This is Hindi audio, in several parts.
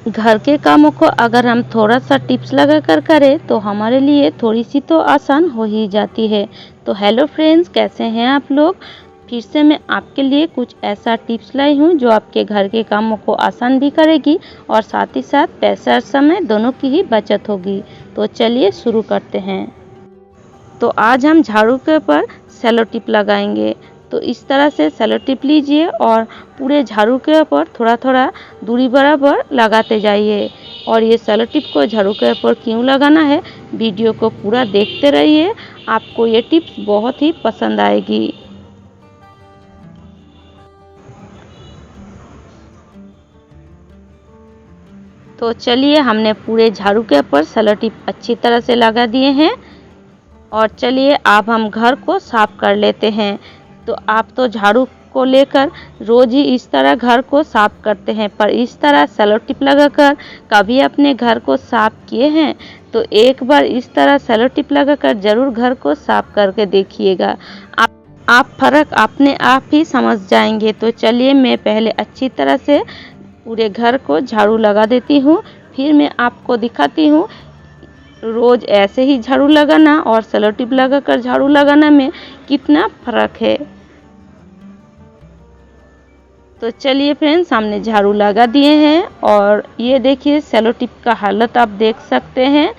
घर के कामों को अगर हम थोड़ा सा टिप्स लगा कर करें तो हमारे लिए थोड़ी सी तो आसान हो ही जाती है। तो हेलो फ्रेंड्स, कैसे हैं आप लोग। फिर से मैं आपके लिए कुछ ऐसा टिप्स लाई हूँ जो आपके घर के कामों को आसान भी करेगी और साथ ही साथ पैसा और समय दोनों की ही बचत होगी। तो चलिए शुरू करते हैं। तो आज हम झाड़ू के ऊपर सेलो टिप लगाएंगे। तो इस तरह से सेलो टिप लीजिए और पूरे झाड़ू के ऊपर थोड़ा थोड़ा दूरी बराबर लगाते जाइए। और ये सेलो टिप को झाड़ू के ऊपर क्यों लगाना है, वीडियो को पूरा देखते रहिए, आपको ये टिप्स बहुत ही पसंद आएगी। तो चलिए, हमने पूरे झाड़ू के ऊपर सेलो टिप अच्छी तरह से लगा दिए हैं और चलिए अब हम घर को साफ कर लेते हैं। तो आप तो झाड़ू को लेकर रोज ही इस तरह घर को साफ करते हैं, पर इस तरह सेलो टिप लगाकर कभी अपने घर को साफ किए हैं? तो एक बार इस तरह सेलो टिप लगाकर जरूर घर को साफ करके देखिएगा। आप फर्क अपने आप ही समझ जाएंगे। तो चलिए, मैं पहले अच्छी तरह से पूरे घर को झाड़ू लगा देती हूँ, फिर मैं आपको दिखाती हूँ रोज ऐसे ही झाड़ू लगाना और सेलो टिप लगाकर झाड़ू लगाना में कितना फर्क है। तो चलिए फ्रेंड्स, हमने झाड़ू लगा दिए हैं और ये देखिए सेलो टिप का हालत आप देख सकते हैं,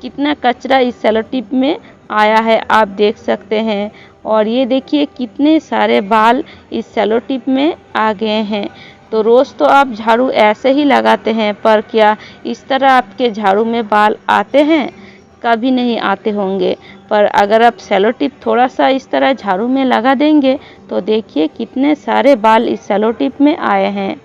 कितना कचरा इस सेलो टिप में आया है, आप देख सकते हैं। और ये देखिए कितने सारे बाल इस सेलो टिप में आ गए हैं। तो रोज़ तो आप झाड़ू ऐसे ही लगाते हैं, पर क्या इस तरह आपके झाड़ू में बाल आते हैं? कभी नहीं आते होंगे। पर अगर आप सेलो टिप थोड़ा सा इस तरह झाड़ू में लगा देंगे तो देखिए कितने सारे बाल इस सेलो टिप में आए हैं।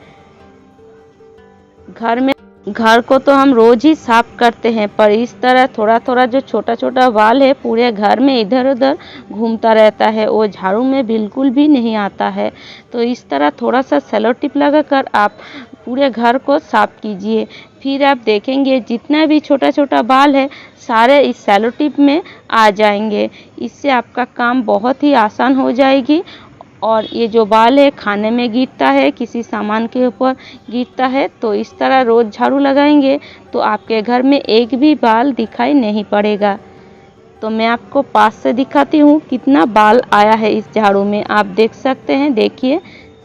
घर को तो हम रोज ही साफ करते हैं, पर इस तरह थोड़ा थोड़ा जो छोटा छोटा बाल है पूरे घर में इधर उधर घूमता रहता है, वो झाड़ू में बिल्कुल भी नहीं आता है। तो इस तरह थोड़ा सा सेलो टिप लगाकर आप पूरे घर को साफ कीजिए, फिर आप देखेंगे जितना भी छोटा छोटा बाल है सारे इस सेलो टिप में आ जाएंगे। इससे आपका काम बहुत ही आसान हो जाएगी। और ये जो बाल है खाने में गिरता है, किसी सामान के ऊपर गिरता है, तो इस तरह रोज़ झाड़ू लगाएंगे तो आपके घर में एक भी बाल दिखाई नहीं पड़ेगा। तो मैं आपको पास से दिखाती हूँ कितना बाल आया है इस झाड़ू में, आप देख सकते हैं। देखिए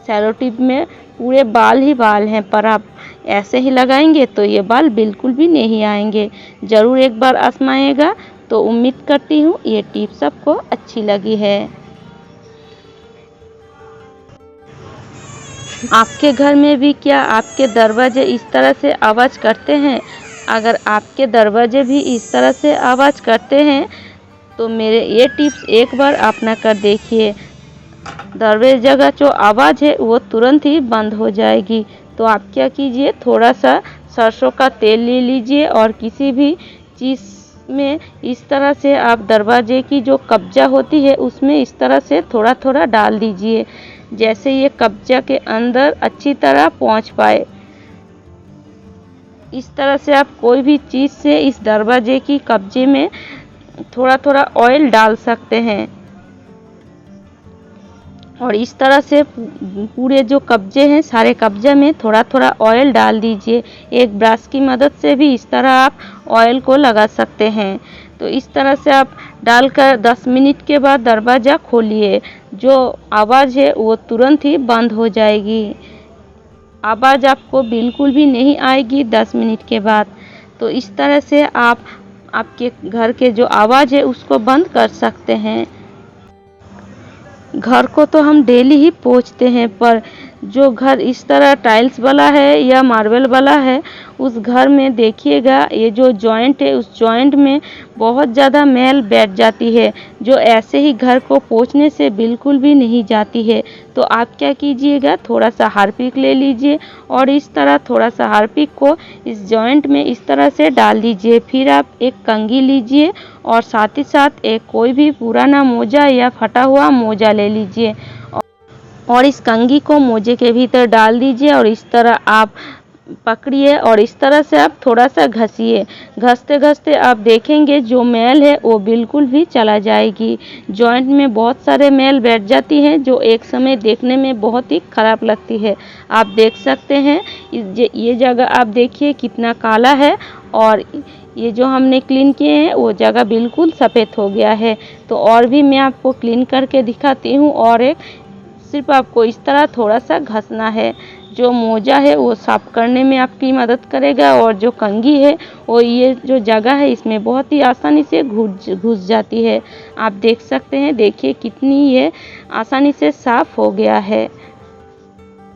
सेलो टिप में पूरे बाल ही बाल हैं, पर आप ऐसे ही लगाएंगे तो ये बाल बिल्कुल भी नहीं आएंगे। ज़रूर एक बार आजमाइएगा। तो उम्मीद करती हूँ ये टिप सबको अच्छी लगी है। आपके घर में भी क्या आपके दरवाजे इस तरह से आवाज़ करते हैं? अगर आपके दरवाजे भी इस तरह से आवाज़ करते हैं तो मेरे ये टिप्स एक बार अपना कर देखिए, दरवाजे का जो आवाज़ है वो तुरंत ही बंद हो जाएगी। तो आप क्या कीजिए, थोड़ा सा सरसों का तेल ले लीजिए और किसी भी चीज़ में इस तरह से आप दरवाजे की जो कब्जा होती है उसमें इस तरह से थोड़ा थोड़ा डाल दीजिए, जैसे ये कब्जा के अंदर अच्छी तरह पहुंच पाए। इस तरह से आप कोई भी चीज़ से इस दरवाजे की कब्जे में थोड़ा थोड़ा ऑयल डाल सकते हैं और इस तरह से पूरे जो कब्जे हैं सारे कब्जे में थोड़ा थोड़ा ऑयल डाल दीजिए। एक ब्रश की मदद से भी इस तरह आप ऑयल को लगा सकते हैं। तो इस तरह से आप डालकर 10 मिनट के बाद दरवाज़ा खोलिए, जो आवाज़ है वो तुरंत ही बंद हो जाएगी। आवाज़ आपको बिल्कुल भी नहीं आएगी 10 मिनट के बाद। तो इस तरह से आप आपके घर के जो आवाज़ है उसको बंद कर सकते हैं। घर को तो हम डेली ही पोंछते हैं, पर जो घर इस तरह टाइल्स वाला है या मार्बल वाला है उस घर में देखिएगा ये जो जॉइंट है उस जॉइंट में बहुत ज़्यादा मैल बैठ जाती है, जो ऐसे ही घर को पोंछने से बिल्कुल भी नहीं जाती है। तो आप क्या कीजिएगा, थोड़ा सा हार्पिक ले लीजिए और इस तरह थोड़ा सा हार्पिक को इस जॉइंट में इस तरह से डाल दीजिए। फिर आप एक कंघी लीजिए और साथ ही साथ एक कोई भी पुराना मोजा या फटा हुआ मोजा ले लीजिए और इस कंघी को मोजे के भीतर डाल दीजिए और इस तरह आप पकड़िए और इस तरह से आप थोड़ा सा घसिए। घसते घसते आप देखेंगे जो मैल है वो बिल्कुल भी चला जाएगी। जॉइंट में बहुत सारे मैल बैठ जाती हैं जो एक समय देखने में बहुत ही ख़राब लगती है। आप देख सकते हैं ये जगह आप देखिए कितना काला है और ये जो हमने क्लीन किए हैं वो जगह बिल्कुल सफ़ेद हो गया है। तो और भी मैं आपको क्लीन करके दिखाती हूँ। और एक सिर्फ आपको इस तरह थोड़ा सा घसना है। जो मोजा है वो साफ़ करने में आपकी मदद करेगा और जो कंघी है वो ये जो जगह है इसमें बहुत ही आसानी से घुस जाती है। आप देख सकते हैं, देखिए कितनी ये आसानी से साफ़ हो गया है।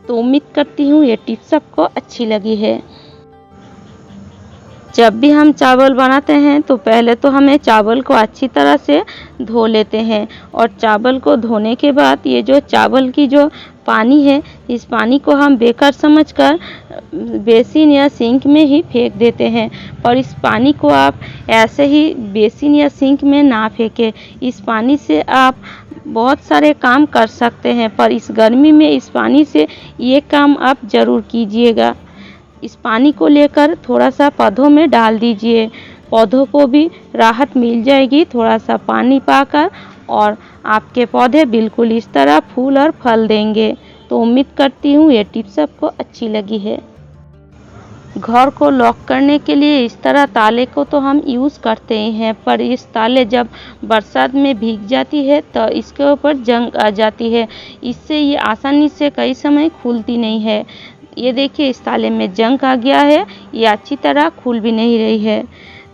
तो उम्मीद करती हूँ ये टिप्स आपको अच्छी लगी है। जब भी हम चावल बनाते हैं तो पहले तो हमें चावल को अच्छी तरह से धो लेते हैं और चावल को धोने के बाद ये जो चावल की जो पानी है इस पानी को हम बेकार समझकर बेसिन या सिंक में ही फेंक देते हैं। और इस पानी को आप ऐसे ही बेसिन या सिंक में ना फेंकें। इस पानी से आप बहुत सारे काम कर सकते हैं, पर इस गर्मी में इस पानी से ये काम आप ज़रूर कीजिएगा। इस पानी को लेकर थोड़ा सा पौधों में डाल दीजिए, पौधों को भी राहत मिल जाएगी थोड़ा सा पानी पाकर और आपके पौधे बिल्कुल इस तरह फूल और फल देंगे। तो उम्मीद करती हूँ ये टिप्स आपको अच्छी लगी है। घर को लॉक करने के लिए इस तरह ताले को तो हम यूज़ करते ही हैं, पर इस ताले जब बरसात में भीग जाती है तो इसके ऊपर जंग आ जाती है। इससे ये आसानी से कई समय खुलती नहीं है। ये देखिए इस ताले में जंग आ गया है, ये अच्छी तरह खुल भी नहीं रही है।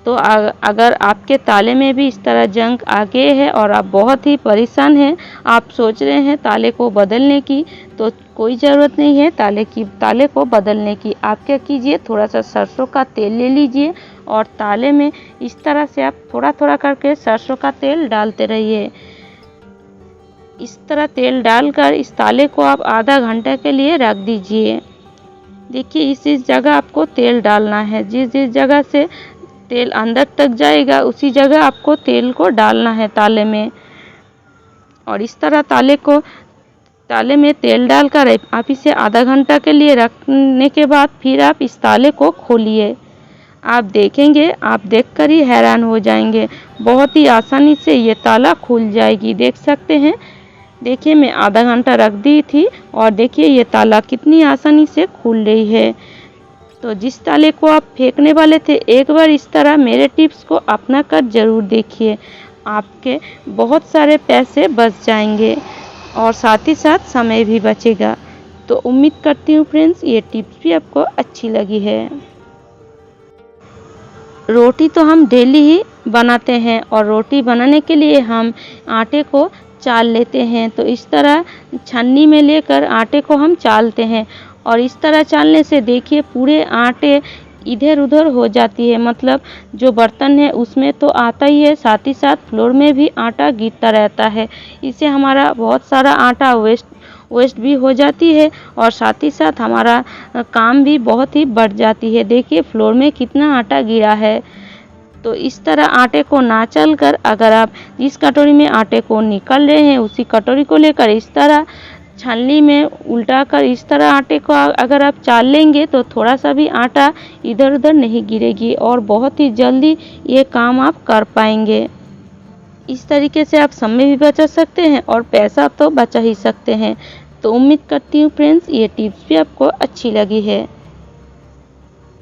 तो अगर आपके ताले में भी इस तरह जंग आ गए है और आप बहुत ही परेशान हैं, आप सोच रहे हैं ताले को बदलने की, तो कोई ज़रूरत नहीं है ताले को बदलने की। आप क्या कीजिए, थोड़ा सा सरसों का तेल ले लीजिए और ताले में इस तरह से आप थोड़ा थोड़ा करके सरसों का तेल डालते रहिए। इस तरह तेल डालकर इस ताले को आप आधा घंटा के लिए रख दीजिए। देखिए इस जगह आपको तेल डालना है, जिस जगह से तेल अंदर तक जाएगा उसी जगह आपको तेल को डालना है ताले में। और इस तरह ताले में तेल डालकर आप इसे आधा घंटा के लिए रखने के बाद फिर आप इस ताले को खोलिए। आप देखेंगे, आप देखकर ही हैरान हो जाएंगे, बहुत ही आसानी से ये ताला खुल जाएगी। देख सकते हैं, देखिए मैं आधा घंटा रख दी थी और देखिए ये ताला कितनी आसानी से खुल रही है। तो जिस ताले को आप फेंकने वाले थे, एक बार इस तरह मेरे टिप्स को अपना कर ज़रूर देखिए। आपके बहुत सारे पैसे बच जाएंगे और साथ ही साथ समय भी बचेगा। तो उम्मीद करती हूँ फ्रेंड्स ये टिप्स भी आपको अच्छी लगी है। रोटी तो हम डेली ही बनाते हैं और रोटी बनाने के लिए हम आटे को चाल लेते हैं। तो इस तरह छन्नी में लेकर आटे को हम चालते हैं और इस तरह चालने से देखिए पूरे आटे इधर उधर हो जाती है। मतलब जो बर्तन है उसमें तो आता ही है, साथ ही साथ फ्लोर में भी आटा गिरता रहता है। इससे हमारा बहुत सारा आटा वेस्ट भी हो जाती है और साथ ही साथ हमारा काम भी बहुत ही बढ़ जाती है। देखिए फ्लोर में कितना आटा गिरा है। तो इस तरह आटे को ना चल कर अगर आप जिस कटोरी में आटे को निकाल रहे हैं उसी कटोरी को लेकर इस तरह छलनी में उल्टा कर इस तरह आटे को अगर आप चाल लेंगे तो थोड़ा सा भी आटा इधर उधर नहीं गिरेगी और बहुत ही जल्दी ये काम आप कर पाएंगे। इस तरीके से आप समय भी बचा सकते हैं और पैसा तो बचा ही सकते हैं। तो उम्मीद करती हूँ फ्रेंड्स ये टिप्स भी आपको अच्छी लगी है।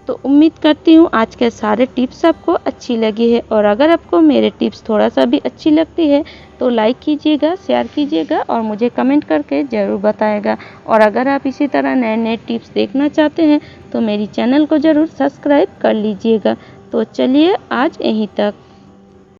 तो उम्मीद करती हूँ आज के सारे टिप्स आपको अच्छी लगी है और अगर आपको मेरे टिप्स थोड़ा सा भी अच्छी लगती है तो लाइक कीजिएगा, शेयर कीजिएगा और मुझे कमेंट करके ज़रूर बताएगा। और अगर आप इसी तरह नए नए टिप्स देखना चाहते हैं तो मेरी चैनल को ज़रूर सब्सक्राइब कर लीजिएगा। तो चलिए आज यहीं तक।